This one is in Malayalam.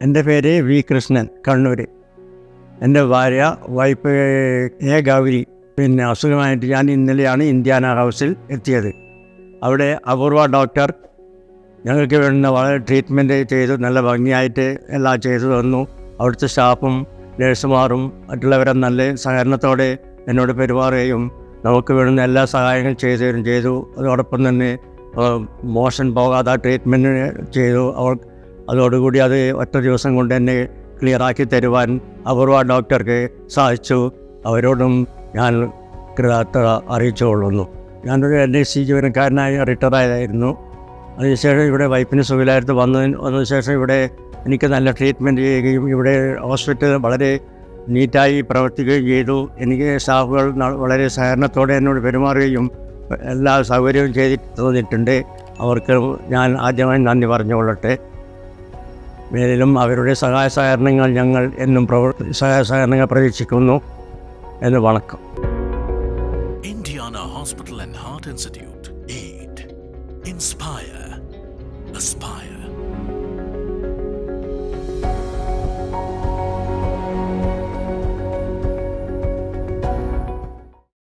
എൻ്റെ പേര് വി കൃഷ്ണൻ, കണ്ണൂർ. എൻ്റെ ഭാര്യ വൈഫ് എ ഗൗരി. പിന്നെ അസുഖമായിട്ട് ഞാൻ ഇന്നലെയാണ് ഇന്ത്യാന ഹൗസിൽ എത്തിയത്. അവിടെ അപൂർവ ഡോക്ടർ ഞങ്ങൾക്ക് വേണ്ടുന്ന വളരെ ട്രീറ്റ്മെൻറ്റ് ചെയ്തു, നല്ല ഭംഗിയായിട്ട് എല്ലാം ചെയ്തു തന്നു. അവിടുത്തെ സ്റ്റാഫും നഴ്സുമാരും മറ്റുള്ളവരും നല്ല സഹകരണത്തോടെ എന്നോട് പെരുമാറുകയും നമുക്ക് വേണ്ടുന്ന എല്ലാ സഹായങ്ങളും ചെയ്തു. അതോടൊപ്പം തന്നെ മോഷൻ പോകാതെ ട്രീറ്റ്മെൻറ്റ് ചെയ്തു. അതോടുകൂടി അത് ഒറ്റ ദിവസം കൊണ്ട് തന്നെ ക്ലിയറാക്കി തരുവാൻ അപൂർവ ഡോക്ടർക്ക് സാധിച്ചു. അവരോടും ഞാൻ കൃതജ്ഞത അറിയിച്ചുകൊള്ളുന്നു. ഞാനൊരു LIC ജീവനക്കാരനായി റിട്ടയറായതായിരുന്നു. അതിനുശേഷം ഇവിടെ വൈഫിന് സുഖമില്ലായിട്ട് വന്നതിന് ശേഷം ഇവിടെ എനിക്ക് നല്ല ട്രീറ്റ്മെൻറ്റ് ചെയ്യുകയും ഇവിടെ ഹോസ്പിറ്റൽ വളരെ നീറ്റായി പ്രവർത്തിക്കുകയും ചെയ്തു. എനിക്ക് സ്റ്റാഫുകൾ വളരെ സഹകരണത്തോടെ എന്നോട് പെരുമാറുകയും എല്ലാ സൗകര്യവും ചെയ്ത് തന്നിട്ടുണ്ട്. അവർക്ക് ഞാൻ ആദ്യമായി നന്ദി പറഞ്ഞുകൊള്ളട്ടെ. മേലിലും അവരുടെ സഹായ സഹകരണങ്ങൾ ഞങ്ങൾ എന്നും സഹകരണങ്ങൾ പ്രതീക്ഷിക്കുന്നു എന്ന് വണക്കം. Indiana Hospital and Heart Institute. Aid. Inspire. Aspire.